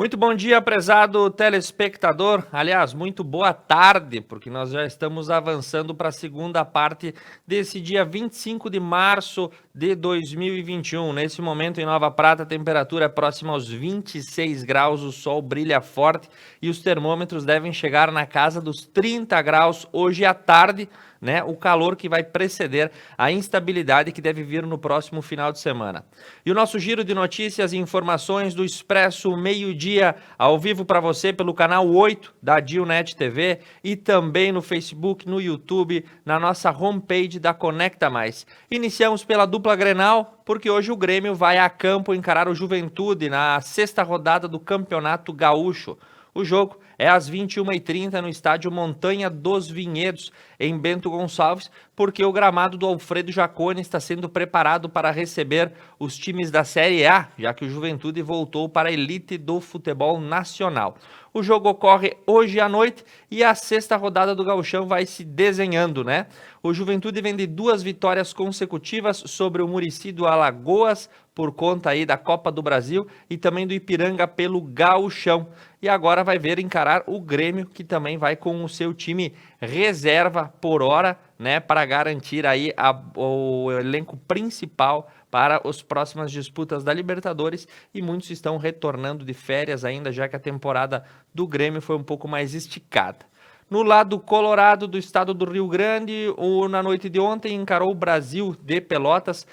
Muito bom dia, prezado telespectador. Aliás, muito boa tarde, porque nós já estamos avançando para a segunda parte desse dia 25 de março de 2021. Nesse momento, em Nova Prata, a temperatura é próxima aos 26 graus, o sol brilha forte e os termômetros devem chegar na casa dos 30 graus hoje à tarde, né? O calor que vai preceder a instabilidade que deve vir no próximo final de semana. E o nosso giro de notícias e informações do Expresso Meio-Dia, ao vivo para você pelo canal 8 da Dilnet TV e também no Facebook, no YouTube, na nossa homepage da Conecta Mais. Iniciamos pela dupla Grenal, porque hoje o Grêmio vai a campo encarar o Juventude na sexta rodada do Campeonato Gaúcho. O jogo é às 21h30 no estádio Montanha dos Vinhedos, em Bento Gonçalves, porque o gramado do Alfredo Jaconi está sendo preparado para receber os times da Série A, já que o Juventude voltou para a elite do futebol nacional. O jogo ocorre hoje à noite e a sexta rodada do Gauchão vai se desenhando, né? O Juventude vem de 2 vitórias consecutivas sobre o Muricy do Alagoas, por conta aí da Copa do Brasil, e também do Ipiranga pelo Gauchão. E agora vai ver encarar o Grêmio, que também vai com o seu time reserva por hora, né, para garantir aí o elenco principal para as próximas disputas da Libertadores, e muitos estão retornando de férias ainda, já que a temporada do Grêmio foi um pouco mais esticada. No lado colorado do estado do Rio Grande, na noite de ontem encarou o Brasil de Pelotas,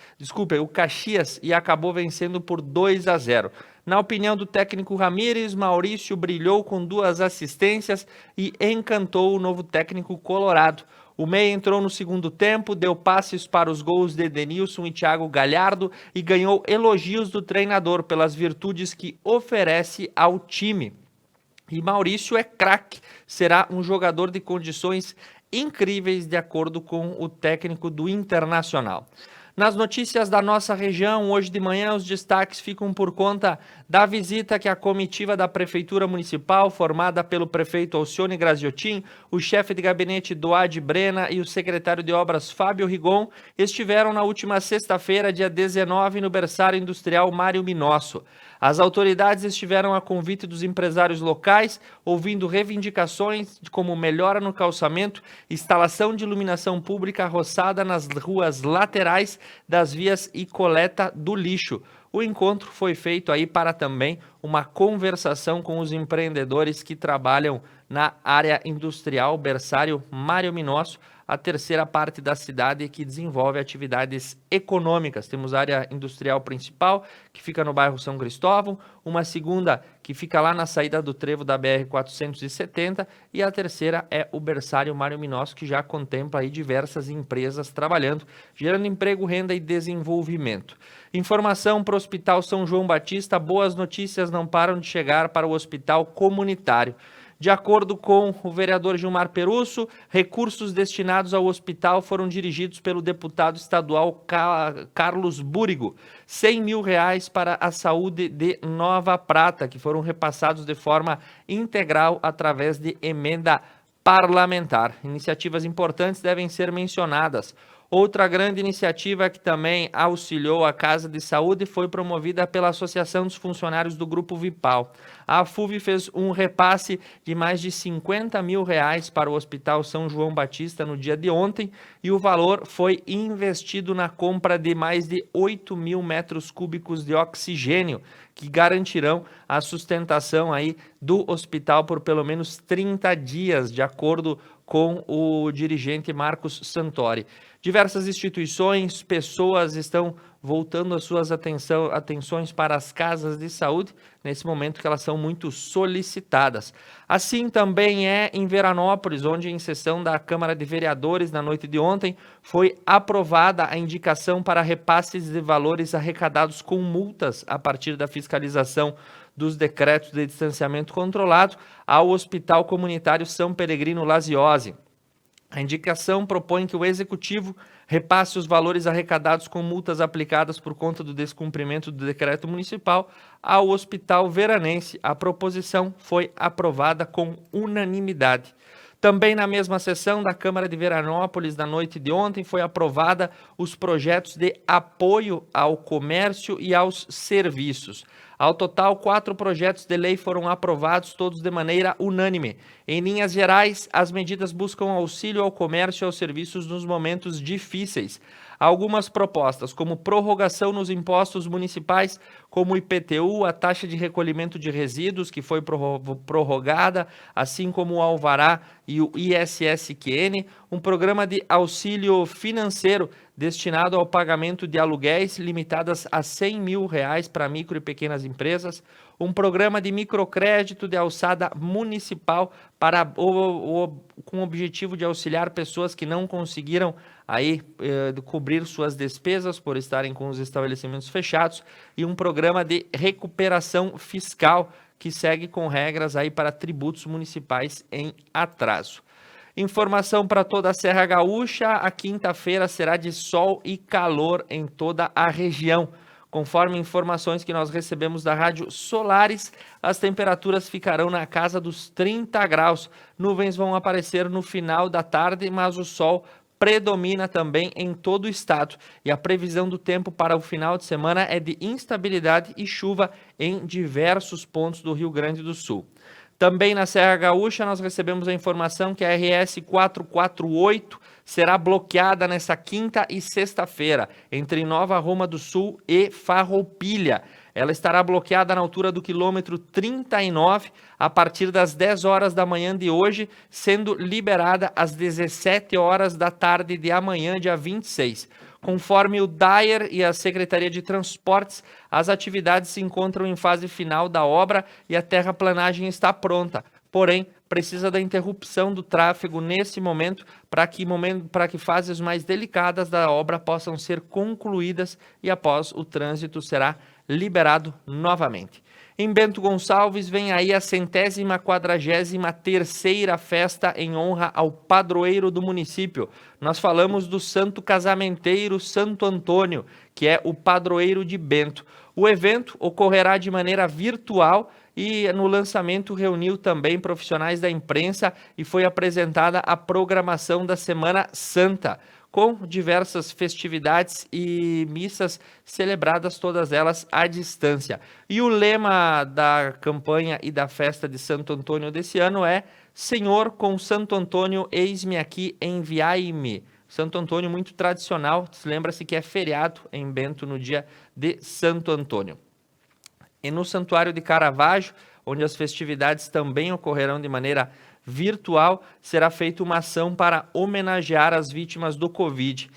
o Caxias, e acabou vencendo por 2-0. Na opinião do técnico Ramírez, Maurício brilhou com 2 assistências e encantou o novo técnico colorado. O meia entrou no segundo tempo, deu passes para os gols de Edenilson e Thiago Galhardo e ganhou elogios do treinador pelas virtudes que oferece ao time. E Maurício é craque, será um jogador de condições incríveis, de acordo com o técnico do Internacional. Nas notícias da nossa região, hoje de manhã, os destaques ficam por conta da visita que a comitiva da Prefeitura Municipal, formada pelo prefeito Alcione Graziotin, o chefe de gabinete Doad Brena e o secretário de obras Fábio Rigon, estiveram na última sexta-feira, dia 19, no berçário industrial Mário Minosso. As autoridades estiveram a convite dos empresários locais, ouvindo reivindicações como melhora no calçamento, instalação de iluminação pública roçada nas ruas laterais das vias e coleta do lixo. O encontro foi feito aí para também uma conversação com os empreendedores que trabalham na área industrial berçário Mário Minosso, a terceira parte da cidade que desenvolve atividades econômicas. Temos a área industrial principal, que fica no bairro São Cristóvão, uma segunda que fica lá na saída do trevo da BR-470, e a terceira é o berçário Mário Minosso, que já contempla aí diversas empresas trabalhando, gerando emprego, renda e desenvolvimento. Informação para o Hospital São João Batista: boas notícias não param de chegar para o hospital comunitário. De acordo com o vereador Gilmar Perusso, recursos destinados ao hospital foram dirigidos pelo deputado estadual Carlos Búrigo, R$100 mil para a saúde de Nova Prata, que foram repassados de forma integral através de emenda parlamentar. Iniciativas importantes devem ser mencionadas. Outra grande iniciativa que também auxiliou a Casa de Saúde foi promovida pela Associação dos Funcionários do Grupo Vipal. A FUV fez um repasse de mais de R$50 mil para o Hospital São João Batista no dia de ontem, e o valor foi investido na compra de mais de 8 mil metros cúbicos de oxigênio, que garantirão a sustentação aí do hospital por pelo menos 30 dias, de acordo com o dirigente Marcos Santori. Diversas instituições, pessoas estão voltando as suas atenções para as casas de saúde, nesse momento que elas são muito solicitadas. Assim também é em Veranópolis, onde em sessão da Câmara de Vereadores na noite de ontem foi aprovada a indicação para repasses de valores arrecadados com multas a partir da fiscalização dos decretos de distanciamento controlado ao Hospital Comunitário São Peregrino Laziose. A indicação propõe que o Executivo repasse os valores arrecadados com multas aplicadas por conta do descumprimento do decreto municipal ao Hospital Veranense. A proposição foi aprovada com unanimidade. Também na mesma sessão da Câmara de Veranópolis, na noite de ontem, foi aprovada os projetos de apoio ao comércio e aos serviços. Ao total, 4 projetos de lei foram aprovados, todos de maneira unânime. Em linhas gerais, as medidas buscam auxílio ao comércio e aos serviços nos momentos difíceis. Algumas propostas, como prorrogação nos impostos municipais, como o IPTU, a taxa de recolhimento de resíduos, que foi prorrogada, assim como o Alvará e o ISSQN, um programa de auxílio financeiro destinado ao pagamento de aluguéis limitadas a R$100 mil para micro e pequenas empresas, um programa de microcrédito de alçada municipal com o objetivo de auxiliar pessoas que não conseguiram cobrir suas despesas por estarem com os estabelecimentos fechados, e um programa de recuperação fiscal que segue com regras para tributos municipais em atraso. Informação para toda a Serra Gaúcha: a quinta-feira será de sol e calor em toda a região. Conforme informações que nós recebemos da Rádio Solares, as temperaturas ficarão na casa dos 30 graus. Nuvens vão aparecer no final da tarde, mas o sol predomina também em todo o estado. E a previsão do tempo para o final de semana é de instabilidade e chuva em diversos pontos do Rio Grande do Sul. Também na Serra Gaúcha, nós recebemos a informação que a RS 448 será bloqueada nessa quinta e sexta-feira, entre Nova Roma do Sul e Farroupilha. Ela estará bloqueada na altura do quilômetro 39, a partir das 10 horas da manhã de hoje, sendo liberada às 17 horas da tarde de amanhã, dia 26. Conforme o DAER e a Secretaria de Transportes, as atividades se encontram em fase final da obra e a terraplanagem está pronta. Porém, precisa da interrupção do tráfego nesse momento para que fases mais delicadas da obra possam ser concluídas e após o trânsito será liberado novamente. Em Bento Gonçalves vem aí a 143ª festa em honra ao padroeiro do município. Nós falamos do santo casamenteiro Santo Antônio, que é o padroeiro de Bento. O evento ocorrerá de maneira virtual e no lançamento reuniu também profissionais da imprensa e foi apresentada a programação da Semana Santa, com diversas festividades e missas celebradas, todas elas à distância. E o lema da campanha e da festa de Santo Antônio desse ano é: Senhor, com Santo Antônio, eis-me aqui, enviai-me. Santo Antônio muito tradicional, lembra-se que é feriado em Bento no dia de Santo Antônio. E no Santuário de Caravaggio, onde as festividades também ocorrerão de maneira virtual, será feita uma ação para homenagear as vítimas do Covid.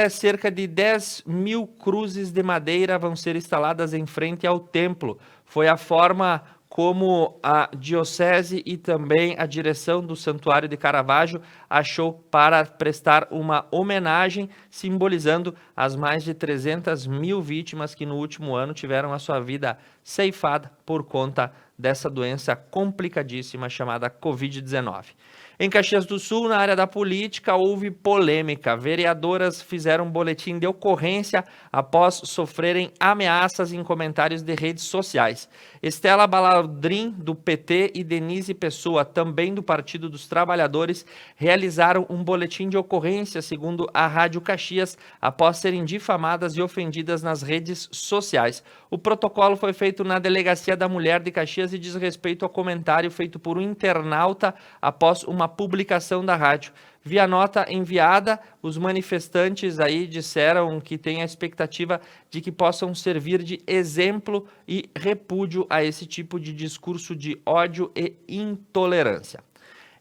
Cerca de 10 mil cruzes de madeira vão ser instaladas em frente ao templo. Foi a forma como a Diocese e também a direção do Santuário de Caravaggio achou para prestar uma homenagem, simbolizando as mais de 300 mil vítimas que no último ano tiveram a sua vida ceifada por conta dessa doença complicadíssima chamada Covid-19. Em Caxias do Sul, na área da política, houve polêmica. Vereadoras fizeram um boletim de ocorrência após sofrerem ameaças em comentários de redes sociais. Estela Baladrin, do PT, e Denise Pessoa, também do Partido dos Trabalhadores, realizaram um boletim de ocorrência, segundo a Rádio Caxias, após serem difamadas e ofendidas nas redes sociais. O protocolo foi feito na Delegacia da Mulher de Caxias e diz respeito ao comentário feito por um internauta após uma publicação da rádio. Via nota enviada, os manifestantes aí disseram que têm a expectativa de que possam servir de exemplo e repúdio a esse tipo de discurso de ódio e intolerância.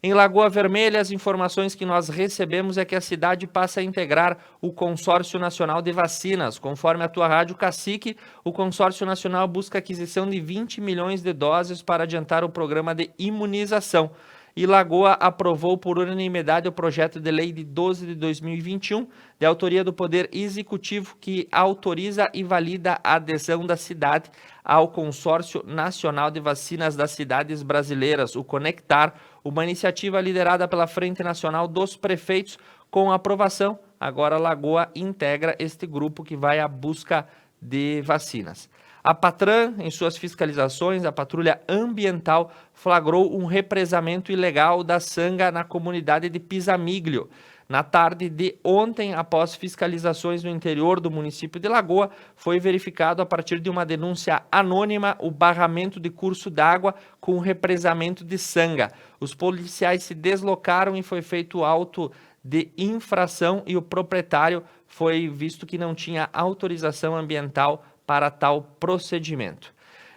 Em Lagoa Vermelha, as informações que nós recebemos é que a cidade passa a integrar o Consórcio Nacional de Vacinas. Conforme a tua rádio Cacique, o Consórcio Nacional busca a aquisição de 20 milhões de doses para adiantar o programa de imunização. E Lagoa aprovou por unanimidade o projeto de lei de 12 de 2021, de autoria do Poder Executivo, que autoriza e valida a adesão da cidade ao Consórcio Nacional de Vacinas das Cidades Brasileiras, o Conectar, uma iniciativa liderada pela Frente Nacional dos Prefeitos. Com aprovação, agora Lagoa integra este grupo que vai à busca de vacinas. A Patran, em suas fiscalizações, a Patrulha Ambiental flagrou um represamento ilegal da sanga na comunidade de Pisamiglio. Na tarde de ontem, após fiscalizações no interior do município de Lagoa, foi verificado a partir de uma denúncia anônima o barramento de curso d'água com represamento de sanga. Os policiais se deslocaram e foi feito auto de infração e o proprietário foi visto que não tinha autorização ambiental para tal procedimento.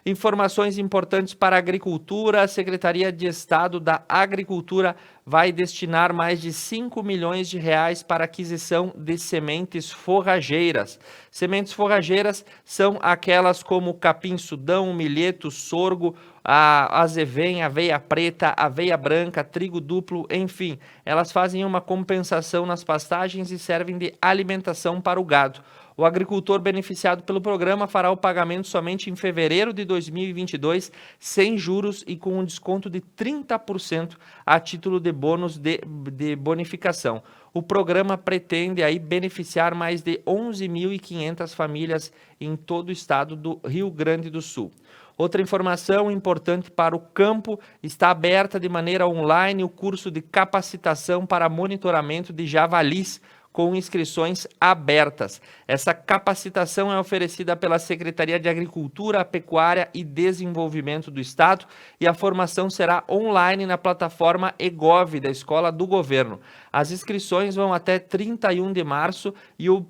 Informações importantes para a agricultura. A Secretaria de Estado da Agricultura vai destinar mais de 5 milhões de reais para aquisição de sementes forrageiras. Sementes forrageiras são aquelas como capim-sudão, milheto, sorgo, a azevém, aveia preta, aveia branca, trigo duplo, enfim. Elas fazem uma compensação nas pastagens e servem de alimentação para o gado. O agricultor beneficiado pelo programa fará o pagamento somente em fevereiro de 2022, sem juros e com um desconto de 30% a título de bônus de bonificação. O programa pretende aí beneficiar mais de 11.500 famílias em todo o estado do Rio Grande do Sul. Outra informação importante para o campo: está aberta de maneira online o curso de capacitação para monitoramento de javalis, com inscrições abertas. Essa capacitação é oferecida pela Secretaria de Agricultura, Pecuária e Desenvolvimento do Estado e a formação será online na plataforma EGOV da Escola do Governo. As inscrições vão até 31 de março e o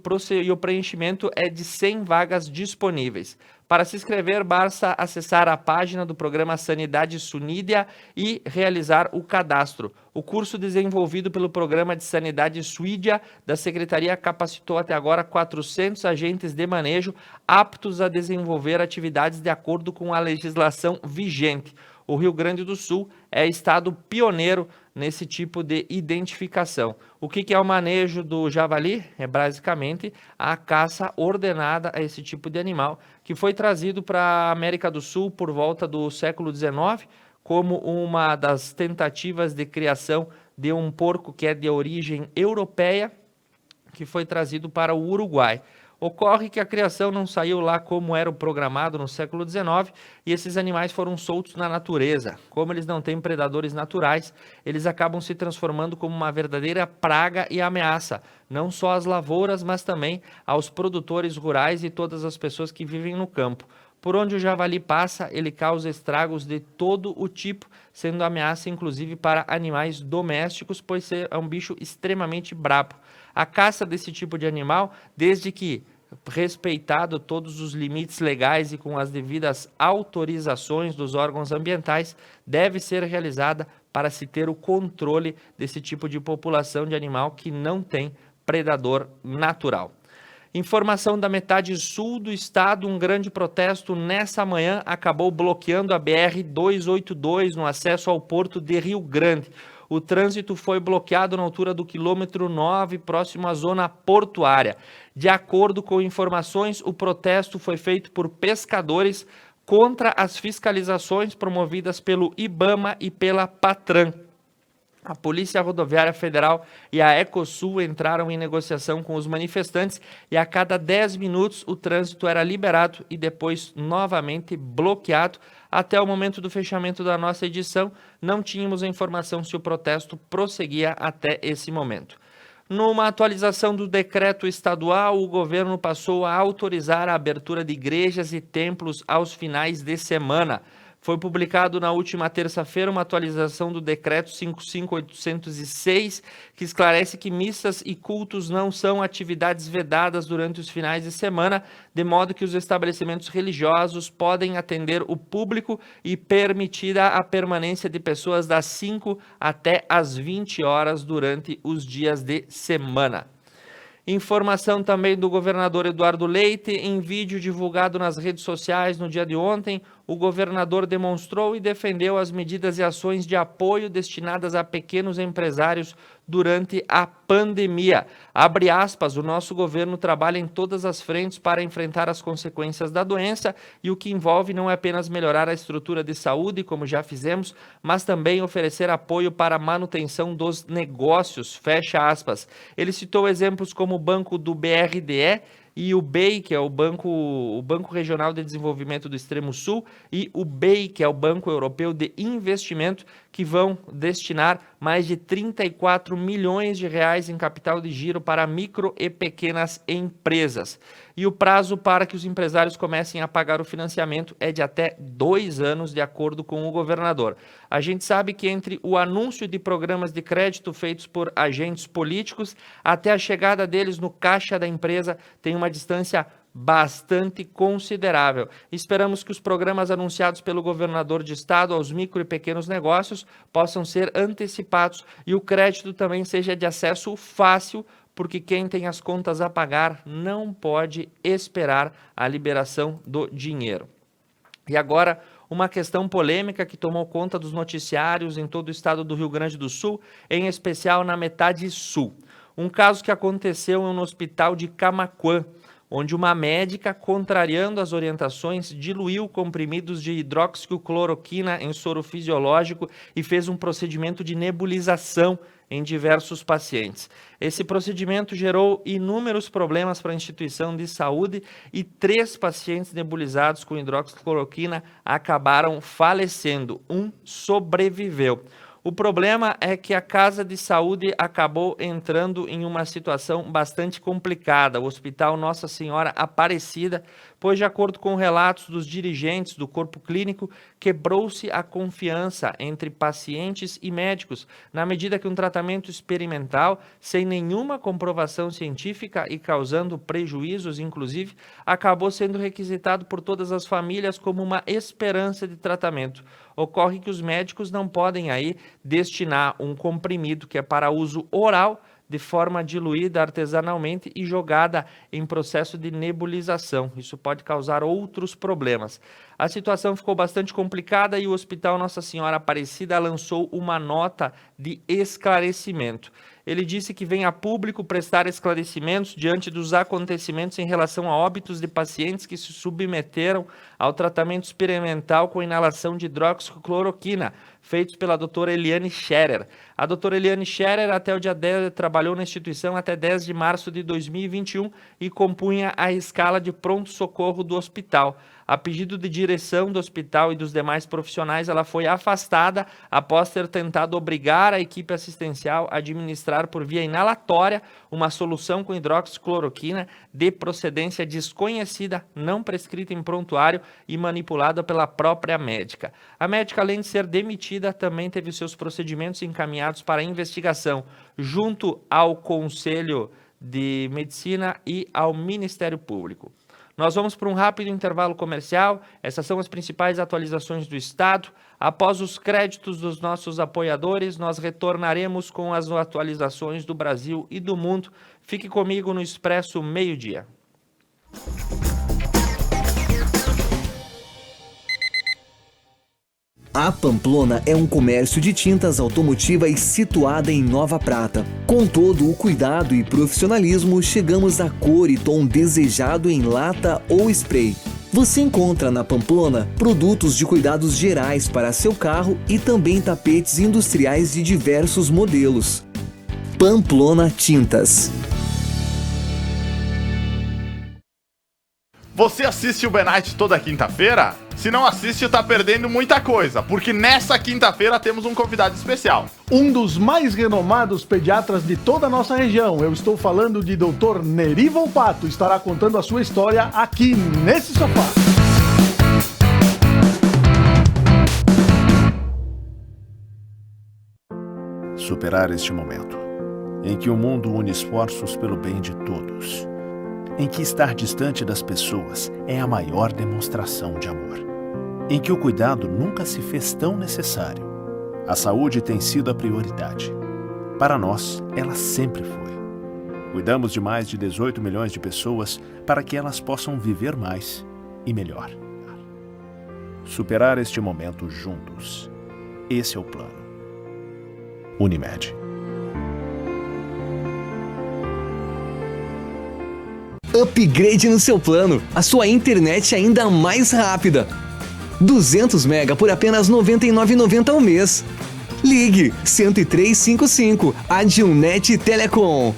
preenchimento é de 100 vagas disponíveis. Para se inscrever, basta acessar a página do programa Sanidade Sunídia e realizar o cadastro. O curso desenvolvido pelo Programa de Sanidade Suídia da Secretaria capacitou até agora 400 agentes de manejo aptos a desenvolver atividades de acordo com a legislação vigente. O Rio Grande do Sul é estado pioneiro nesse tipo de identificação. O que é o manejo do javali? É basicamente a caça ordenada a esse tipo de animal, que foi trazido para a América do Sul por volta do século XIX, como uma das tentativas de criação de um porco que é de origem europeia, que foi trazido para o Uruguai. Ocorre que a criação não saiu lá como era o programado no século XIX e esses animais foram soltos na natureza. Como eles não têm predadores naturais, eles acabam se transformando como uma verdadeira praga e ameaça, não só às lavouras, mas também aos produtores rurais e todas as pessoas que vivem no campo. Por onde o javali passa, ele causa estragos de todo o tipo, sendo ameaça inclusive para animais domésticos, pois é um bicho extremamente brabo. A caça desse tipo de animal, desde que respeitado todos os limites legais e com as devidas autorizações dos órgãos ambientais, deve ser realizada para se ter o controle desse tipo de população de animal que não tem predador natural. Informação da metade sul do estado: um grande protesto nessa manhã acabou bloqueando a BR-282 no acesso ao porto de Rio Grande. O trânsito foi bloqueado na altura do quilômetro 9, próximo à zona portuária. De acordo com informações, o protesto foi feito por pescadores contra as fiscalizações promovidas pelo IBAMA e pela PATRAN. A Polícia Rodoviária Federal e a Ecosul entraram em negociação com os manifestantes e a cada 10 minutos o trânsito era liberado e depois novamente bloqueado. Até o momento do fechamento da nossa edição, não tínhamos a informação se o protesto prosseguia até esse momento. Numa atualização do decreto estadual, o governo passou a autorizar a abertura de igrejas e templos aos finais de semana. Foi publicado na última terça-feira uma atualização do decreto 55806, que esclarece que missas e cultos não são atividades vedadas durante os finais de semana, de modo que os estabelecimentos religiosos podem atender o público e permitida a permanência de pessoas das 5 até as 20 horas durante os dias de semana. Informação também do governador Eduardo Leite. Em vídeo divulgado nas redes sociais no dia de ontem, o governador demonstrou e defendeu as medidas e ações de apoio destinadas a pequenos empresários durante a pandemia. Abre aspas: o nosso governo trabalha em todas as frentes para enfrentar as consequências da doença e o que envolve não é apenas melhorar a estrutura de saúde, como já fizemos, mas também oferecer apoio para a manutenção dos negócios, fecha aspas. Ele citou exemplos como o Banco do BRDE e o BEI, que é o Banco Regional de Desenvolvimento do Extremo Sul, e o BEI, que é o Banco Europeu de Investimento, que vão destinar mais de 34 milhões de reais em capital de giro para micro e pequenas empresas. E o prazo para que os empresários comecem a pagar o financiamento é de até 2 anos, de acordo com o governador. A gente sabe que entre o anúncio de programas de crédito feitos por agentes políticos até a chegada deles no caixa da empresa tem uma distância bastante considerável. Esperamos que os programas anunciados pelo governador de estado aos micro e pequenos negócios possam ser antecipados e o crédito também seja de acesso fácil, porque quem tem as contas a pagar não pode esperar a liberação do dinheiro. E agora, uma questão polêmica que tomou conta dos noticiários em todo o estado do Rio Grande do Sul, em especial na metade sul. Um caso que aconteceu no hospital de Camaquã, onde uma médica, contrariando as orientações, diluiu comprimidos de hidroxicloroquina em soro fisiológico e fez um procedimento de nebulização em diversos pacientes. Esse procedimento gerou inúmeros problemas para a instituição de saúde e 3 pacientes nebulizados com hidroxicloroquina acabaram falecendo. Um sobreviveu. O problema é que a Casa de Saúde acabou entrando em uma situação bastante complicada, o Hospital Nossa Senhora Aparecida, pois, de acordo com relatos dos dirigentes do corpo clínico, quebrou-se a confiança entre pacientes e médicos, na medida que um tratamento experimental, sem nenhuma comprovação científica e causando prejuízos, inclusive, acabou sendo requisitado por todas as famílias como uma esperança de tratamento. Ocorre que os médicos não podem aí destinar um comprimido que é para uso oral de forma diluída artesanalmente e jogada em processo de nebulização. Isso pode causar outros problemas. A situação ficou bastante complicada e o Hospital Nossa Senhora Aparecida lançou uma nota de esclarecimento. Ele disse que vem a público prestar esclarecimentos diante dos acontecimentos em relação a óbitos de pacientes que se submeteram ao tratamento experimental com inalação de hidroxicloroquina, feitos pela doutora Eliane Scherer. A doutora Eliane Scherer, até o dia 10, trabalhou na instituição até 10 de março de 2021 e compunha a escala de pronto-socorro do hospital. A pedido de direção do hospital e dos demais profissionais, ela foi afastada após ter tentado obrigar a equipe assistencial a administrar por via inalatória uma solução com hidroxicloroquina de procedência desconhecida, não prescrita em prontuário e manipulada pela própria médica. A médica, além de ser demitida, também teve seus procedimentos encaminhados para investigação junto ao Conselho de Medicina e ao Ministério Público. Nós vamos para um rápido intervalo comercial. Essas são as principais atualizações do Estado. Após os créditos dos nossos apoiadores, nós retornaremos com as atualizações do Brasil e do mundo. Fique comigo no Expresso Meio-Dia. A Pamplona é um comércio de tintas automotivas situada em Nova Prata. Com todo o cuidado e profissionalismo, chegamos à cor e tom desejado em lata ou spray. Você encontra na Pamplona produtos de cuidados gerais para seu carro e também tapetes industriais de diversos modelos. Pamplona Tintas. Você assiste o The Night toda quinta-feira? Se não assiste, tá perdendo muita coisa, porque nessa quinta-feira temos um convidado especial. Um dos mais renomados pediatras de toda a nossa região. Eu estou falando de Dr. Neri Volpato. Estará contando a sua história aqui nesse sofá. Superar este momento, em que o mundo une esforços pelo bem de todos, em que estar distante das pessoas é a maior demonstração de amor, em que o cuidado nunca se fez tão necessário. A saúde tem sido a prioridade. Para nós, ela sempre foi. Cuidamos de mais de 18 milhões de pessoas para que elas possam viver mais e melhor. Superar este momento juntos. Esse é o plano. Unimed. Upgrade no seu plano, a sua internet ainda mais rápida. 200 mega por apenas R$ 99,90 ao mês. Ligue 10355, Adilnet Telecom.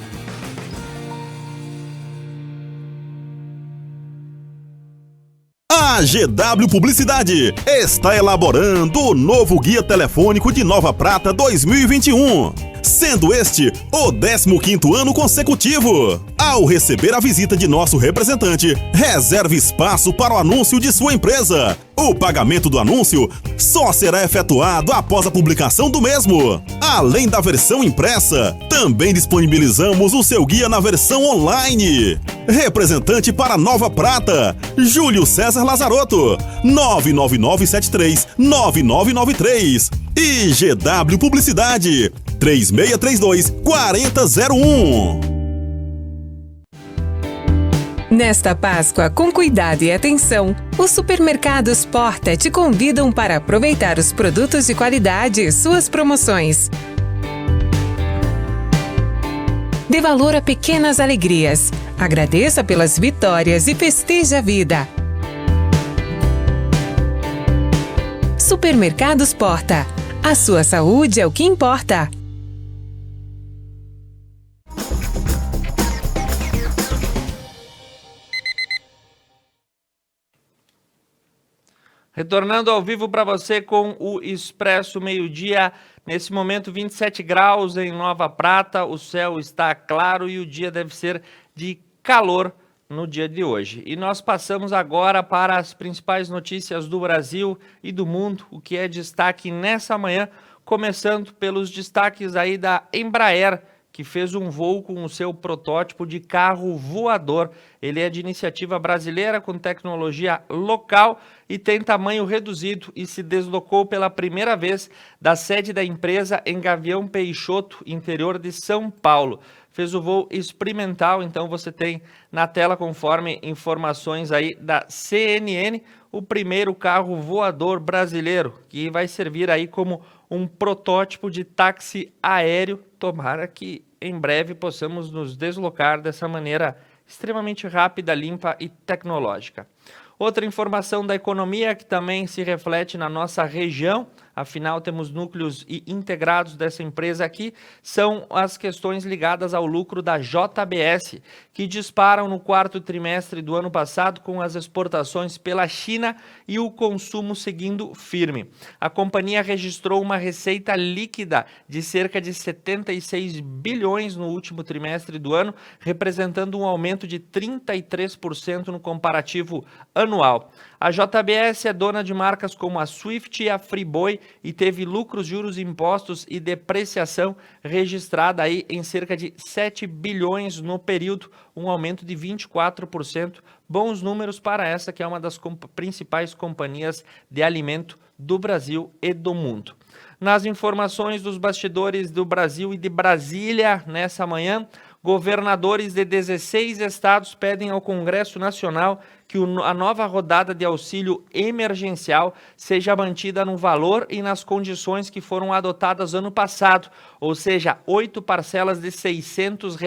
A GW Publicidade está elaborando o novo Guia Telefônico de Nova Prata 2021, sendo este o 15º ano consecutivo. Ao receber a visita de nosso representante, reserve espaço para o anúncio de sua empresa. O pagamento do anúncio só será efetuado após a publicação do mesmo. Além da versão impressa, também disponibilizamos o seu guia na versão online. Representante para Nova Prata, Júlio César Lazarotto, 99973-9993. E GW Publicidade, 3632-4001. Nesta Páscoa, com cuidado e atenção, os supermercados Porta te convidam para aproveitar os produtos de qualidade e suas promoções. Dê valor a pequenas alegrias. Agradeça pelas vitórias e festeje a vida. Supermercados Porta. A sua saúde é o que importa. Retornando ao vivo para você com o Expresso Meio-Dia. Nesse momento, 27 graus em Nova Prata, o céu está claro e o dia deve ser de calor no dia de hoje. E nós passamos agora para as principais notícias do Brasil e do mundo, o que é destaque nessa manhã, começando pelos destaques aí da Embraer, que fez um voo com o seu protótipo de carro voador. Ele é de iniciativa brasileira com tecnologia local e tem tamanho reduzido e se deslocou pela primeira vez da sede da empresa em Gavião Peixoto, interior de São Paulo. Fez o voo experimental, então você tem na tela, conforme informações aí da CNN, o primeiro carro voador brasileiro, que vai servir aí como um protótipo de táxi aéreo. Tomara que em breve possamos nos deslocar dessa maneira extremamente rápida, limpa e tecnológica. Outra informação da economia que também se reflete na nossa região, afinal temos núcleos integrados dessa empresa aqui, são as questões ligadas ao lucro da JBS, que disparam no quarto trimestre do ano passado com as exportações pela China e o consumo seguindo firme. A companhia registrou uma receita líquida de cerca de 76 bilhões no último trimestre do ano, representando um aumento de 33% no comparativo anual. A JBS é dona de marcas como a Swift e a Friboi e teve lucros, juros, impostos e depreciação registrada aí em cerca de 7 bilhões no período, um aumento de 24%. Bons números para essa que é uma das principais companhias de alimento do Brasil e do mundo. Nas informações dos bastidores do Brasil e de Brasília, nessa manhã, governadores de 16 estados pedem ao Congresso Nacional que a nova rodada de auxílio emergencial seja mantida no valor e nas condições que foram adotadas ano passado, ou seja, 8 parcelas de R$ 600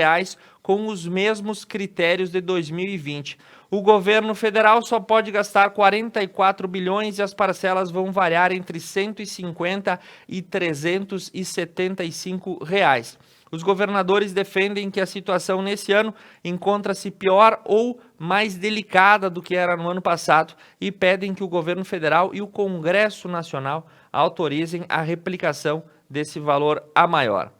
com os mesmos critérios de 2020. O governo federal só pode gastar 44 bilhões e as parcelas vão variar entre R$ 150 e R$ 375. Os governadores defendem que a situação nesse ano encontra-se pior ou mais delicada do que era no ano passado e pedem que o governo federal e o Congresso Nacional autorizem a replicação desse valor a maior.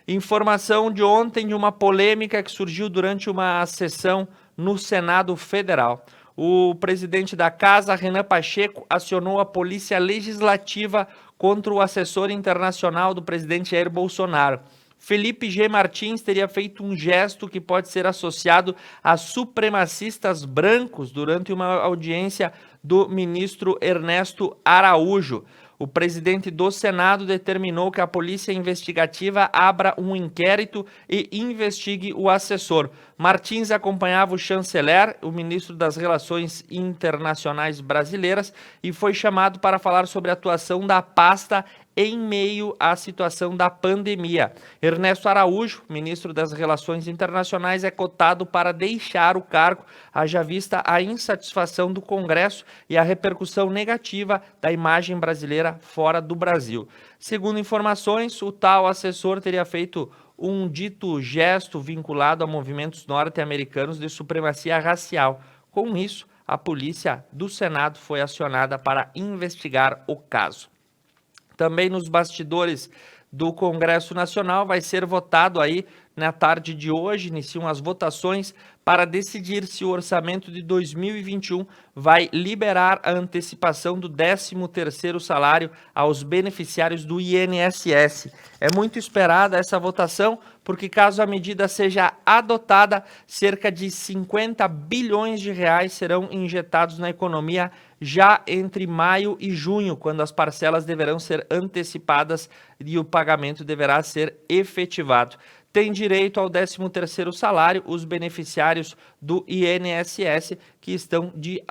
Informação de ontem de uma polêmica que surgiu durante uma sessão no Senado Federal. O presidente da Casa, Renan Pacheco, acionou a Polícia Legislativa contra o assessor internacional do presidente Jair Bolsonaro. Felipe G. Martins teria feito um gesto que pode ser associado a supremacistas brancos durante uma audiência do ministro Ernesto Araújo. O presidente do Senado determinou que a Polícia Investigativa abra um inquérito e investigue o assessor. Martins acompanhava o chanceler, o ministro das Relações Internacionais Brasileiras, e foi chamado para falar sobre a atuação da pasta em meio à situação da pandemia. Ernesto Araújo, ministro das Relações Internacionais, é cotado para deixar o cargo, haja vista a insatisfação do Congresso e a repercussão negativa da imagem brasileira fora do Brasil. Segundo informações, o tal assessor teria feito um dito gesto vinculado a movimentos norte-americanos de supremacia racial. Com isso, a polícia do Senado foi acionada para investigar o caso. Também nos bastidores do Congresso Nacional vai ser votado aí na tarde de hoje, iniciam as votações para decidir se o orçamento de 2021 vai liberar a antecipação do 13º salário aos beneficiários do INSS. É muito esperada essa votação, porque caso a medida seja adotada, cerca de 50 bilhões de reais serão injetados na economia já entre maio e junho, quando as parcelas deverão ser antecipadas e o pagamento deverá ser efetivado. Tem direito ao 13º salário os beneficiários do INSS que estão de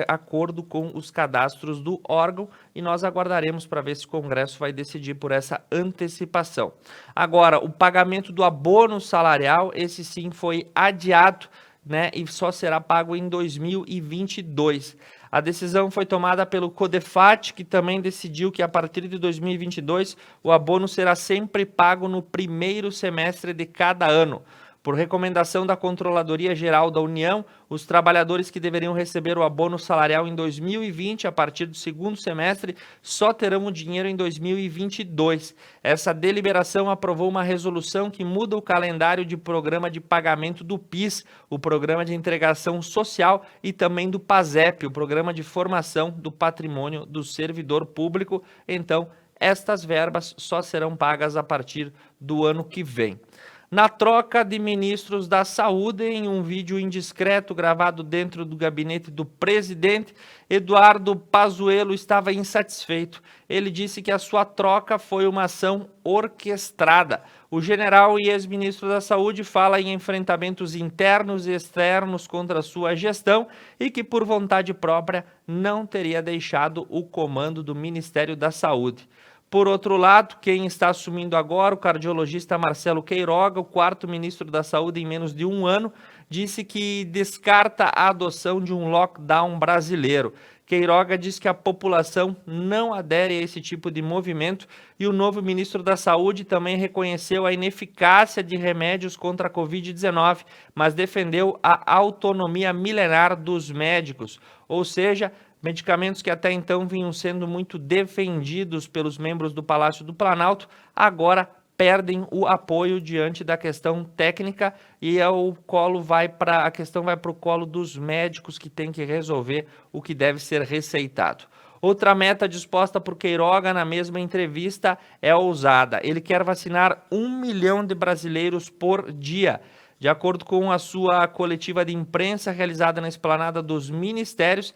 acordo com os cadastros do órgão, e nós aguardaremos para ver se o Congresso vai decidir por essa antecipação. Agora, o pagamento do abono salarial, esse sim foi adiado, né, e só será pago em 2022. A decisão foi tomada pelo CODEFAT, que também decidiu que a partir de 2022 o abono será sempre pago no primeiro semestre de cada ano. Por recomendação da Controladoria Geral da União, os trabalhadores que deveriam receber o abono salarial em 2020, a partir do segundo semestre, só terão o dinheiro em 2022. Essa deliberação aprovou uma resolução que muda o calendário de programa de pagamento do PIS, o Programa de Integração Social, e também do PASEP, o Programa de Formação do Patrimônio do Servidor Público. Então, estas verbas só serão pagas a partir do ano que vem. Na troca de ministros da Saúde, em um vídeo indiscreto gravado dentro do gabinete do presidente, Eduardo Pazuello estava insatisfeito. Ele disse que a sua troca foi uma ação orquestrada. O general e ex-ministro da Saúde fala em enfrentamentos internos e externos contra a sua gestão e que, por vontade própria, não teria deixado o comando do Ministério da Saúde. Por outro lado, quem está assumindo agora, o cardiologista Marcelo Queiroga, o 4º ministro da Saúde em menos de um ano, disse que descarta a adoção de um lockdown brasileiro. Queiroga diz que a população não adere a esse tipo de movimento, e o novo ministro da Saúde também reconheceu a ineficácia de remédios contra a Covid-19, mas defendeu a autonomia milenar dos médicos, ou seja, medicamentos que até então vinham sendo muito defendidos pelos membros do Palácio do Planalto, agora perdem o apoio diante da questão técnica, e a questão vai para o colo dos médicos, que tem que resolver o que deve ser receitado. Outra meta disposta por Queiroga na mesma entrevista é ousada. Ele quer vacinar 1 milhão de brasileiros por dia. De acordo com a sua coletiva de imprensa realizada na esplanada dos ministérios,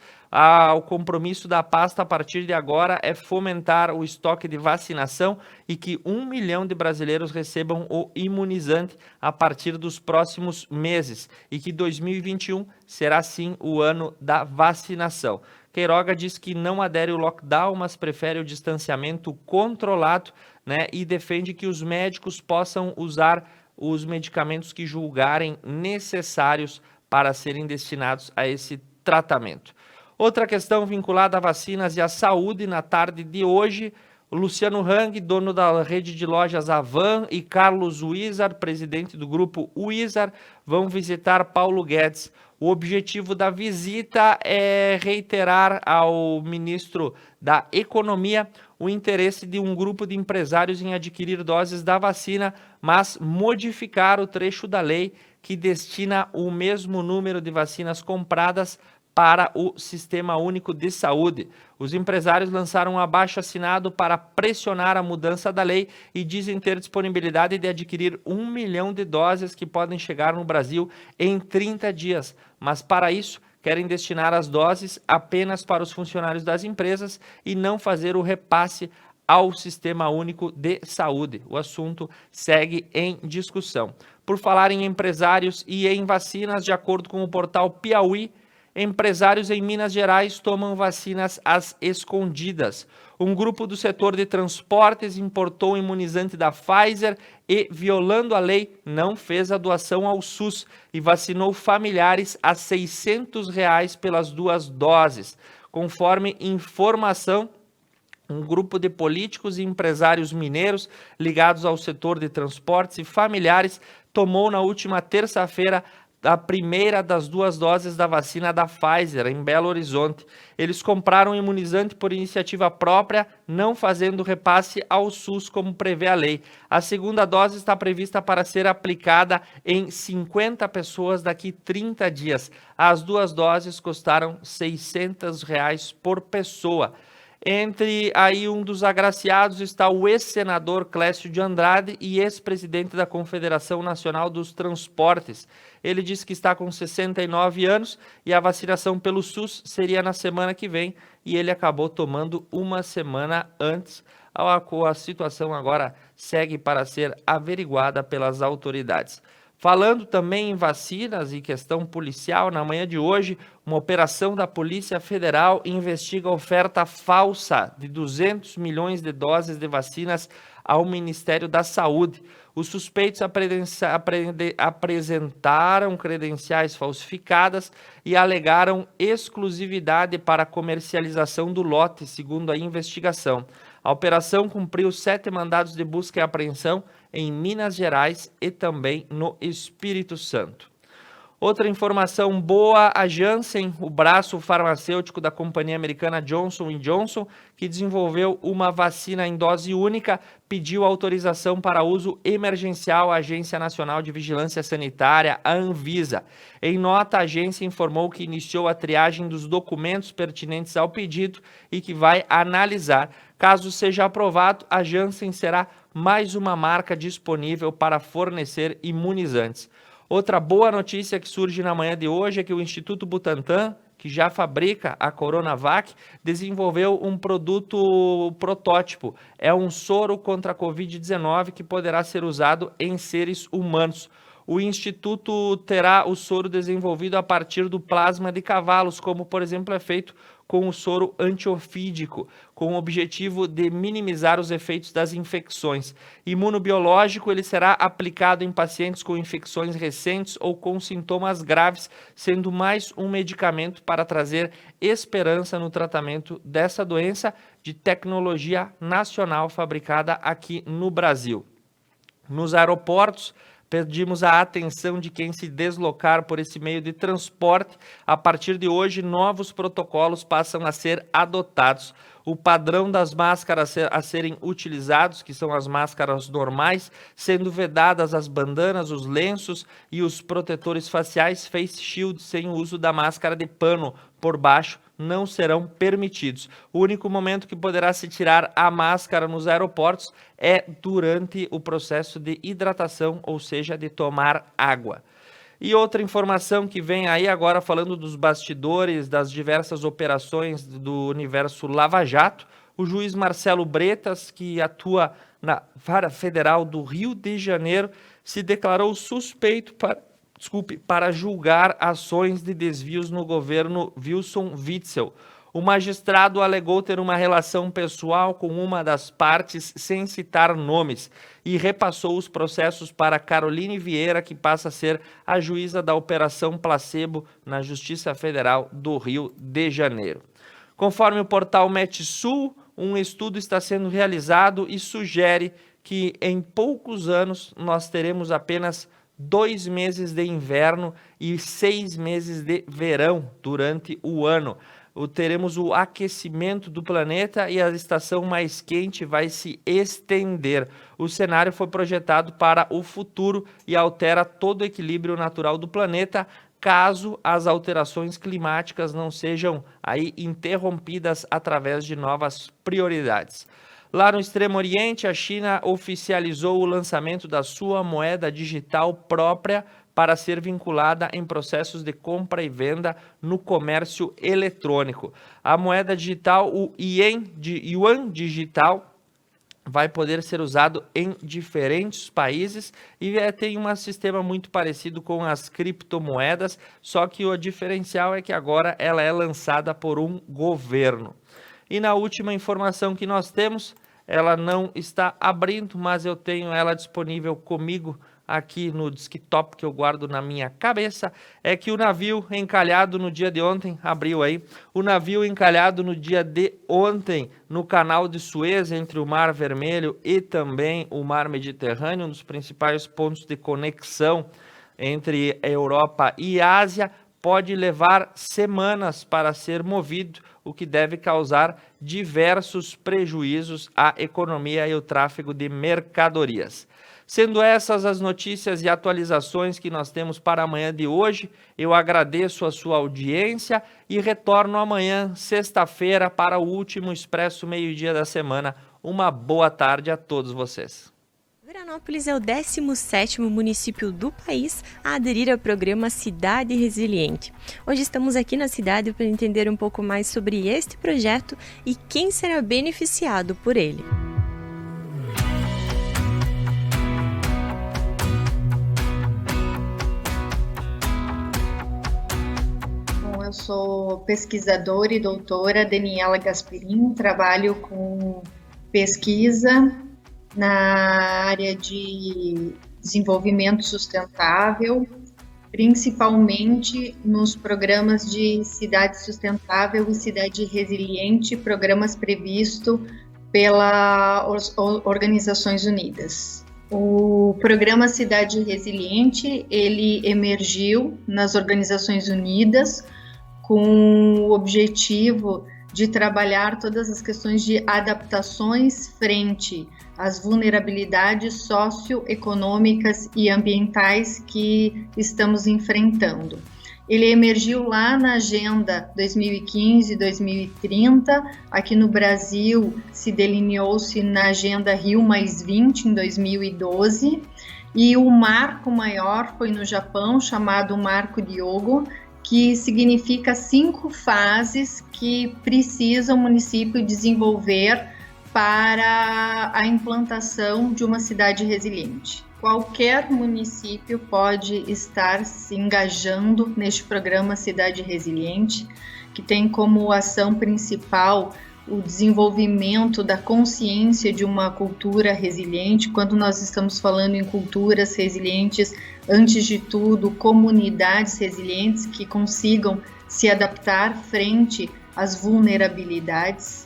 o compromisso da pasta a partir de agora é fomentar o estoque de vacinação e que 1 milhão de brasileiros recebam o imunizante a partir dos próximos meses, e que 2021 será sim o ano da vacinação. Queiroga diz que não adere ao lockdown, mas prefere o distanciamento controlado, né, e defende que os médicos possam usar os medicamentos que julgarem necessários para serem destinados a esse tratamento. Outra questão vinculada a vacinas e à saúde, na tarde de hoje, Luciano Hang, dono da rede de lojas Avan, e Carlos Wizard, presidente do grupo Wizard, vão visitar Paulo Guedes. O objetivo da visita é reiterar ao ministro da Economia o interesse de um grupo de empresários em adquirir doses da vacina, mas modificar o trecho da lei que destina o mesmo número de vacinas compradas para o Sistema Único de Saúde. Os empresários lançaram um abaixo-assinado para pressionar a mudança da lei e dizem ter disponibilidade de adquirir 1 milhão de doses que podem chegar no Brasil em 30 dias. Mas para isso, querem destinar as doses apenas para os funcionários das empresas e não fazer o repasse ao Sistema Único de Saúde. O assunto segue em discussão. Por falar em empresários e em vacinas, de acordo com o portal Piauí, empresários em Minas Gerais tomam vacinas às escondidas. Um grupo do setor de transportes importou um imunizante da Pfizer e, violando a lei, não fez a doação ao SUS e vacinou familiares a R$ 600 pelas 2 doses. Conforme informação, um grupo de políticos e empresários mineiros ligados ao setor de transportes e familiares tomou na última terça-feira a primeira das 2 doses da vacina da Pfizer, em Belo Horizonte. Eles compraram o imunizante por iniciativa própria, não fazendo repasse ao SUS, como prevê a lei. A segunda dose está prevista para ser aplicada em 50 pessoas daqui 30 dias. As 2 doses custaram R$ 600 por pessoa. Entre aí um dos agraciados está o ex-senador Clécio de Andrade e ex-presidente da Confederação Nacional dos Transportes. Ele disse que está com 69 anos e a vacinação pelo SUS seria na semana que vem e ele acabou tomando uma semana antes. A situação agora segue para ser averiguada pelas autoridades. Falando também em vacinas e questão policial, na manhã de hoje, uma operação da Polícia Federal investiga a oferta falsa de 200 milhões de doses de vacinas ao Ministério da Saúde. Os suspeitos apresentaram credenciais falsificadas e alegaram exclusividade para a comercialização do lote, segundo a investigação. A operação cumpriu 7 mandados de busca e apreensão em Minas Gerais e também no Espírito Santo. Outra informação boa, a Janssen, o braço farmacêutico da companhia americana Johnson & Johnson, que desenvolveu uma vacina em dose única, pediu autorização para uso emergencial à Agência Nacional de Vigilância Sanitária, a Anvisa. Em nota, a agência informou que iniciou a triagem dos documentos pertinentes ao pedido e que vai analisar. Caso seja aprovado, a Janssen será mais uma marca disponível para fornecer imunizantes. Outra boa notícia que surge na manhã de hoje é que o Instituto Butantan, que já fabrica a Coronavac, desenvolveu um produto protótipo. É um soro contra a Covid-19 que poderá ser usado em seres humanos. O Instituto terá o soro desenvolvido a partir do plasma de cavalos, como, por exemplo, é feito com o soro antiofídico, com o objetivo de minimizar os efeitos das infecções. Imunobiológico, ele será aplicado em pacientes com infecções recentes ou com sintomas graves, sendo mais um medicamento para trazer esperança no tratamento dessa doença de tecnologia nacional fabricada aqui no Brasil. Nos aeroportos, pedimos a atenção de quem se deslocar por esse meio de transporte. A partir de hoje, novos protocolos passam a ser adotados. O padrão das máscaras a serem utilizados, que são as máscaras normais, sendo vedadas as bandanas, os lenços e os protetores faciais, face shield, sem o uso da máscara de pano por baixo, não serão permitidos. O único momento que poderá se tirar a máscara nos aeroportos é durante o processo de hidratação, ou seja, de tomar água. E outra informação que vem aí agora falando dos bastidores das diversas operações do universo Lava Jato, o juiz Marcelo Bretas, que atua na Vara Federal do Rio de Janeiro, se declarou suspeito para julgar ações de desvios no governo Wilson Witzel. O magistrado alegou ter uma relação pessoal com uma das partes sem citar nomes e repassou os processos para Caroline Vieira, que passa a ser a juíza da Operação Placebo na Justiça Federal do Rio de Janeiro. Conforme o portal Metsul, um estudo está sendo realizado e sugere que em poucos anos nós teremos apenas 2 meses de inverno e 6 meses de verão durante o ano. Teremos o aquecimento do planeta e a estação mais quente vai se estender. O cenário foi projetado para o futuro e altera todo o equilíbrio natural do planeta, caso as alterações climáticas não sejam aí interrompidas através de novas prioridades. Lá no Extremo Oriente, a China oficializou o lançamento da sua moeda digital própria para ser vinculada em processos de compra e venda no comércio eletrônico. A moeda digital, o Yuan digital, vai poder ser usado em diferentes países e tem um sistema muito parecido com as criptomoedas, só que o diferencial é que agora ela é lançada por um governo. E na última informação que nós temos, ela não está abrindo, mas eu tenho ela disponível comigo aqui no desktop que eu guardo na minha cabeça, é que o navio encalhado no dia de ontem, abriu aí, o navio encalhado no dia de ontem no canal de Suez, entre o Mar Vermelho e também o Mar Mediterrâneo, um dos principais pontos de conexão entre Europa e Ásia pode levar semanas para ser movido, o que deve causar diversos prejuízos à economia e ao tráfego de mercadorias. Sendo essas as notícias e atualizações que nós temos para a manhã de hoje, eu agradeço a sua audiência e retorno amanhã, sexta-feira, para o último Expresso Meio-Dia da semana. Uma boa tarde a todos vocês. Veranópolis é o 17º município do país a aderir ao programa Cidade Resiliente. Hoje estamos aqui na cidade para entender um pouco mais sobre este projeto e quem será beneficiado por ele. Eu sou pesquisadora e doutora Daniela Gasperin, trabalho com pesquisa na área de desenvolvimento sustentável, principalmente nos programas de Cidade Sustentável e Cidade Resiliente, programas previstos pelas Organizações Unidas. O programa Cidade Resiliente, ele emergiu nas Organizações Unidas com o objetivo de trabalhar todas as questões de adaptações frente às vulnerabilidades socioeconômicas e ambientais que estamos enfrentando. Ele emergiu lá na Agenda 2015-2030, aqui no Brasil se delineou-se na Agenda Rio+20 em 2012, e o marco maior foi no Japão, chamado Marco Ryogo, que significa 5 fases que precisa o município desenvolver para a implantação de uma cidade resiliente. Qualquer município pode estar se engajando neste programa Cidade Resiliente, que tem como ação principal o desenvolvimento da consciência de uma cultura resiliente. Quando nós estamos falando em culturas resilientes, antes de tudo, comunidades resilientes que consigam se adaptar frente às vulnerabilidades.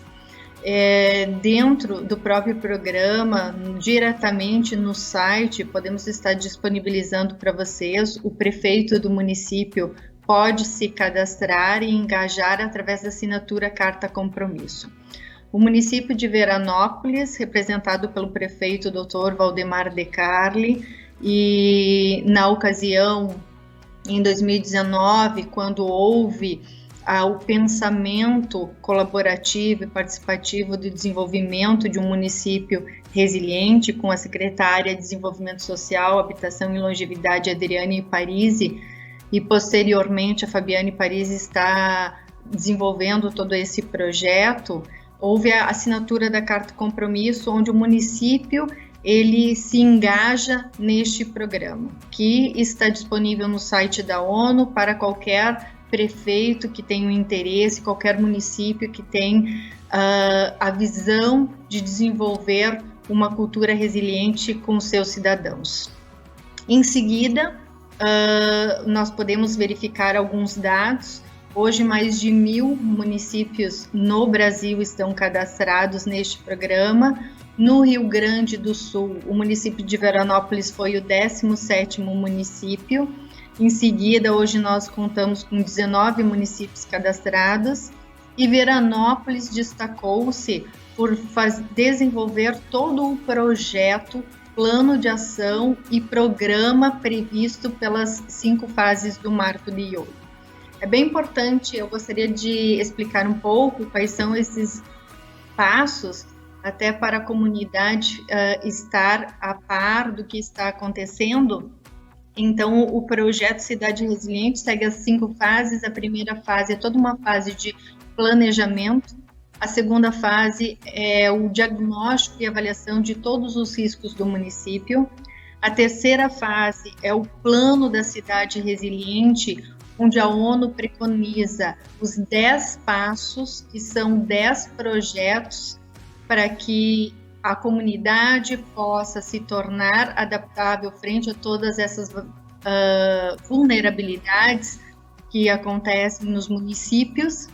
Dentro do próprio programa, diretamente no site, podemos estar disponibilizando para vocês. O prefeito do município pode se cadastrar e engajar através da assinatura Carta Compromisso. O município de Veranópolis, representado pelo prefeito Dr. Valdemar De Carli, e na ocasião, em 2019, quando houve o pensamento colaborativo e participativo de desenvolvimento de um município resiliente, com a secretária de Desenvolvimento Social, Habitação e Longevidade, Adriane Parisi, e posteriormente a Fabiane Parisi está desenvolvendo todo esse projeto. Houve a assinatura da Carta Compromisso, onde o município ele se engaja neste programa, que está disponível no site da ONU para qualquer prefeito que tenha um interesse, qualquer município que tem a visão de desenvolver uma cultura resiliente com seus cidadãos. Em seguida, nós podemos verificar alguns dados. Hoje, mais de 1.000 municípios no Brasil estão cadastrados neste programa. No Rio Grande do Sul, o município de Veranópolis foi o 17º município. Em seguida, hoje nós contamos com 19 municípios cadastrados, e Veranópolis destacou-se por desenvolver todo o projeto, plano de ação e programa previsto pelas 5 fases do Marco Ryogo. É bem importante, eu gostaria de explicar um pouco quais são esses passos, até para a comunidade estar a par do que está acontecendo. Então, o projeto Cidade Resiliente segue as 5 fases. A primeira fase é toda uma fase de planejamento. A segunda fase é o diagnóstico e avaliação de todos os riscos do município. A terceira fase é o plano da cidade resiliente, onde a ONU preconiza os 10 passos, que são 10 projetos para que a comunidade possa se tornar adaptável frente a todas essas vulnerabilidades que acontecem nos municípios.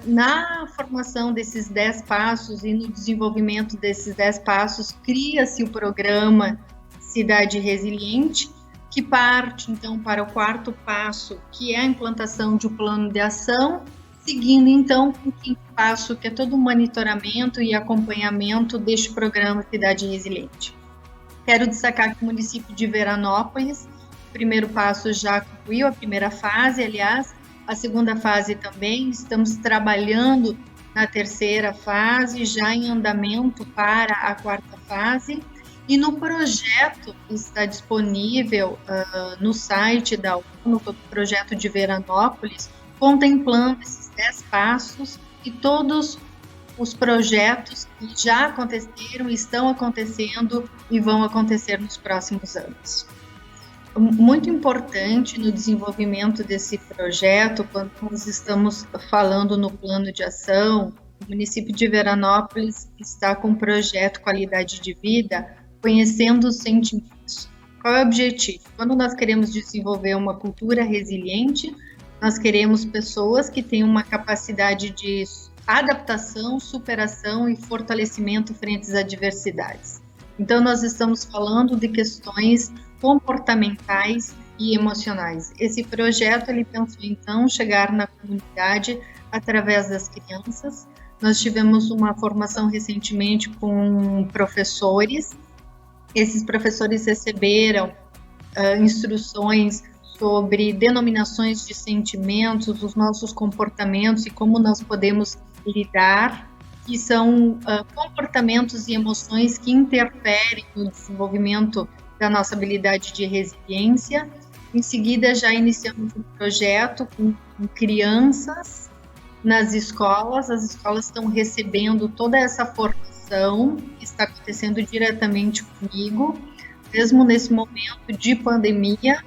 Na formação desses 10 passos e no desenvolvimento desses 10 passos, cria-se o programa Cidade Resiliente, que parte, então, para o quarto passo, que é a implantação de um plano de ação, seguindo, então, o quinto passo, que é todo o monitoramento e acompanhamento deste programa Cidade Resiliente. Quero destacar que o município de Veranópolis, o primeiro passo já concluiu, a primeira fase, aliás, a segunda fase também, estamos trabalhando na terceira fase, já em andamento para a quarta fase, e no projeto que está disponível no site da ONU, o projeto de Veranópolis, contemplando esses 10 passos e todos os projetos que já aconteceram, estão acontecendo e vão acontecer nos próximos anos. Muito importante no desenvolvimento desse projeto, quando nós estamos falando no plano de ação, o município de Veranópolis está com o projeto Qualidade de Vida, conhecendo os sentimentos. Qual é o objetivo? Quando nós queremos desenvolver uma cultura resiliente, nós queremos pessoas que tenham uma capacidade de adaptação, superação e fortalecimento frente às adversidades. Então, nós estamos falando de questões comportamentais e emocionais. Esse projeto, ele pensou, então, chegar na comunidade através das crianças. Nós tivemos uma formação recentemente com professores. Esses professores receberam instruções sobre denominações de sentimentos, os nossos comportamentos e como nós podemos lidar, que são comportamentos e emoções que interferem no desenvolvimento da nossa habilidade de resiliência. Em seguida, já iniciamos um projeto com crianças nas escolas. As escolas estão recebendo toda essa formação que está acontecendo diretamente comigo, mesmo nesse momento de pandemia.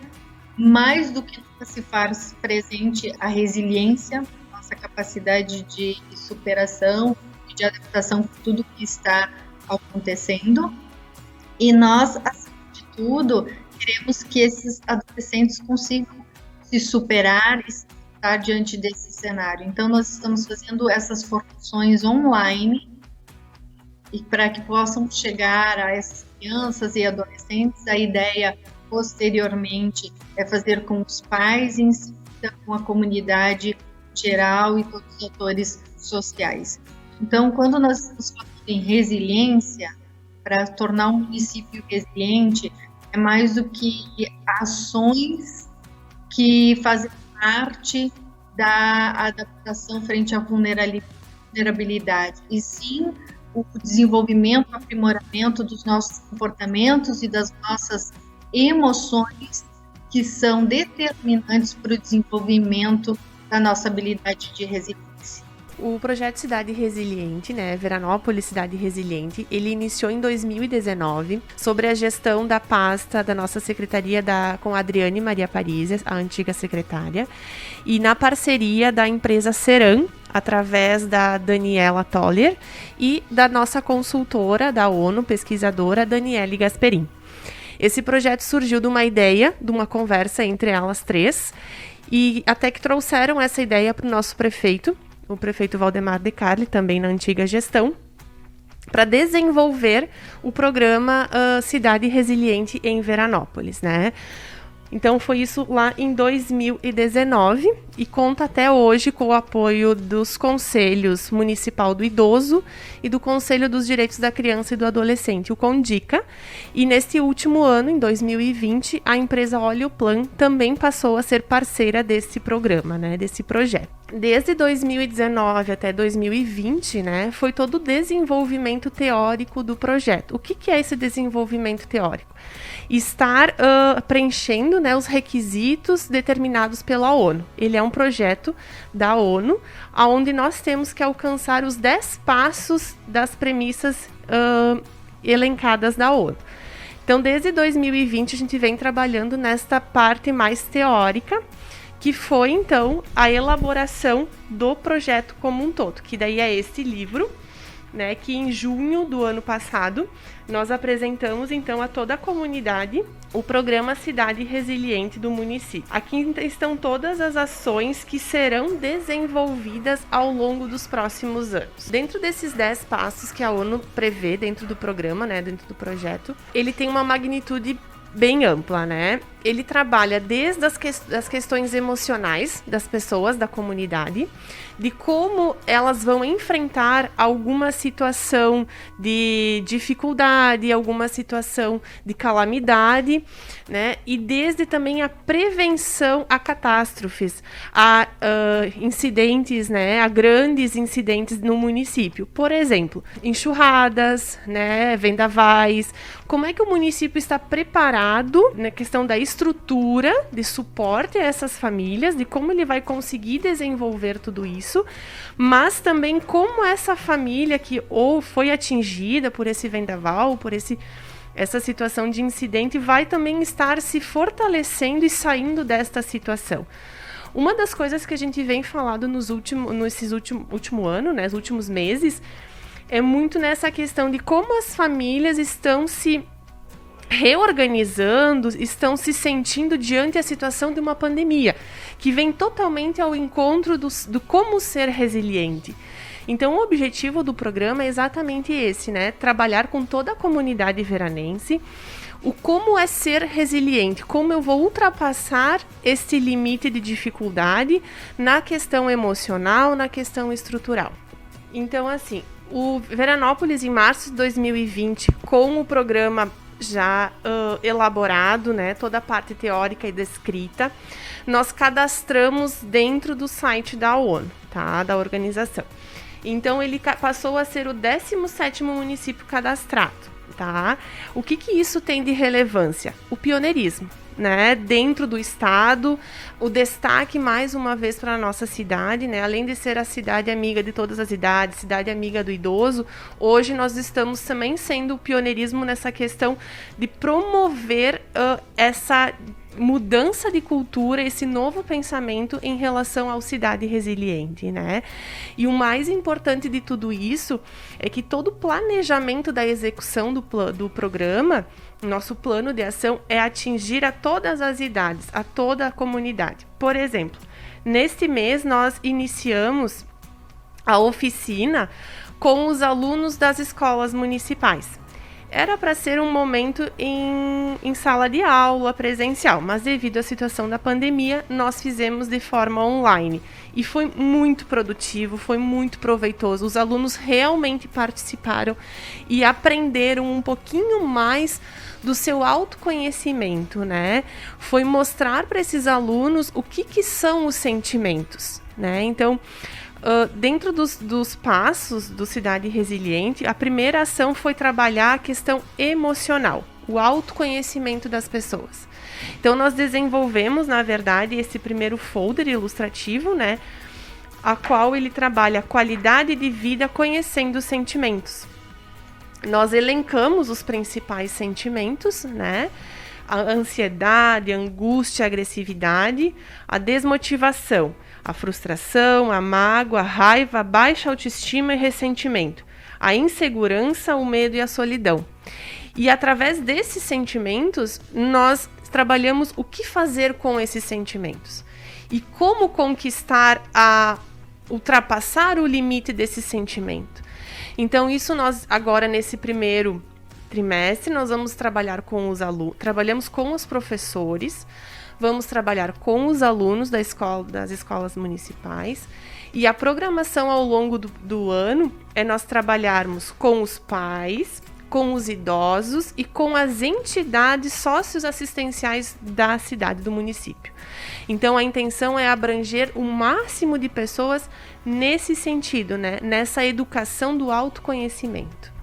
Mais do que nunca se faz presente a resiliência, nossa capacidade de superação e de adaptação com tudo que está acontecendo. E nós, acima de tudo, queremos que esses adolescentes consigam se superar e estar diante desse cenário. Então, nós estamos fazendo essas formações online e para que possam chegar a essas crianças e adolescentes, a ideia posteriormente é fazer com os pais e em seguida com a comunidade geral e todos os atores sociais. Então, quando nós estamos falando em resiliência, para tornar um município resiliente, é mais do que ações que fazem parte da adaptação frente à vulnerabilidade, e sim o desenvolvimento, o aprimoramento dos nossos comportamentos e das nossas emoções, que são determinantes para o desenvolvimento da nossa habilidade de resiliência. O projeto Cidade Resiliente, Veranópolis Cidade Resiliente, ele iniciou em 2019 sobre a gestão da pasta da nossa secretaria com a Adriane Maria Paris, a antiga secretária, e na parceria da empresa Seran, através da Daniela Toller e da nossa consultora da ONU, pesquisadora Daniele Gasperin. Esse projeto surgiu de uma ideia, de uma conversa entre elas três, e até que trouxeram essa ideia para o nosso prefeito, o prefeito Valdemar De Carli, também na antiga gestão, para desenvolver o programa Cidade Resiliente em Veranópolis, Então, foi isso lá em 2019 e conta até hoje com o apoio dos Conselhos Municipal do Idoso e do Conselho dos Direitos da Criança e do Adolescente, o CONDICA. E neste último ano, em 2020, a empresa Oleoplan também passou a ser parceira desse programa, desse projeto. Desde 2019 até 2020, foi todo o desenvolvimento teórico do projeto. O que é esse desenvolvimento teórico? Estar preenchendo os requisitos determinados pela ONU. Ele é um projeto da ONU, onde nós temos que alcançar os 10 passos das premissas elencadas da ONU. Então, desde 2020, a gente vem trabalhando nesta parte mais teórica, que foi, então, a elaboração do projeto como um todo, que daí é esse livro, que em junho do ano passado nós apresentamos então a toda a comunidade o programa Cidade Resiliente do município. Aqui estão todas as ações que serão desenvolvidas ao longo dos próximos anos. Dentro desses 10 passos que a ONU prevê dentro do programa, dentro do projeto, ele tem uma magnitude bem ampla, né? Ele trabalha desde as questões emocionais das pessoas, da comunidade, de como elas vão enfrentar alguma situação de dificuldade, alguma situação de calamidade, né? E desde também a prevenção a catástrofes, a incidentes, né? A grandes incidentes no município. Por exemplo, enxurradas, né? Vendavais. Como é que o município está preparado na questão da estrutura de suporte a essas famílias, de como ele vai conseguir desenvolver tudo isso, mas também como essa família que ou foi atingida por esse vendaval, por essa situação de incidente, vai também estar se fortalecendo e saindo desta situação. Uma das coisas que a gente vem falando nos último ano, né, nos últimos meses, é muito nessa questão de como as famílias estão se reorganizando, estão se sentindo diante da situação de uma pandemia, que vem totalmente ao encontro do como ser resiliente. Então, o objetivo do programa é exatamente esse, né? Trabalhar com toda a comunidade veranense, o como é ser resiliente, como eu vou ultrapassar esse limite de dificuldade na questão emocional, na questão estrutural. Então, assim, o Veranópolis, em março de 2020, com o programa já elaborado, né, toda a parte teórica e descrita, nós cadastramos dentro do site da ONU, tá, da organização. Então, ele passou a ser o 17º município cadastrado, tá? O que isso tem de relevância? O pioneirismo, né, dentro do estado, o destaque mais uma vez para a nossa cidade, né, além de ser a cidade amiga de todas as idades, cidade amiga do idoso, hoje nós estamos também sendo o pioneirismo nessa questão de promover essa mudança de cultura, esse novo pensamento em relação ao cidade resiliente, né? E o mais importante de tudo isso é que todo o planejamento da execução do programa, nosso plano de ação, é atingir a todas as idades, a toda a comunidade. Por exemplo, neste mês nós iniciamos a oficina com os alunos das escolas municipais. Era para ser um momento em sala de aula presencial, mas devido à situação da pandemia, nós fizemos de forma online. E foi muito produtivo, foi muito proveitoso. Os alunos realmente participaram e aprenderam um pouquinho mais do seu autoconhecimento, né? Foi mostrar para esses alunos o que são os sentimentos, né? Então, dentro dos passos do Cidade Resiliente, a primeira ação foi trabalhar a questão emocional, o autoconhecimento das pessoas. Então, nós desenvolvemos, na verdade, esse primeiro folder ilustrativo, né, a qual ele trabalha a qualidade de vida conhecendo os sentimentos. Nós elencamos os principais sentimentos, né, a ansiedade, a angústia, a agressividade, a desmotivação, a frustração, a mágoa, a raiva, a baixa autoestima e ressentimento, a insegurança, o medo e a solidão. E através desses sentimentos, nós trabalhamos o que fazer com esses sentimentos e como conquistar ultrapassar o limite desse sentimento. Então, isso nós agora nesse primeiro trimestre nós vamos trabalhar com os alunos, trabalhamos com os professores, vamos trabalhar com os alunos das escolas municipais, e a programação ao longo do ano é nós trabalharmos com os pais, com os idosos e com as entidades socioassistenciais da cidade, do município. Então, a intenção é abranger o máximo de pessoas nesse sentido, né? Nessa educação do autoconhecimento.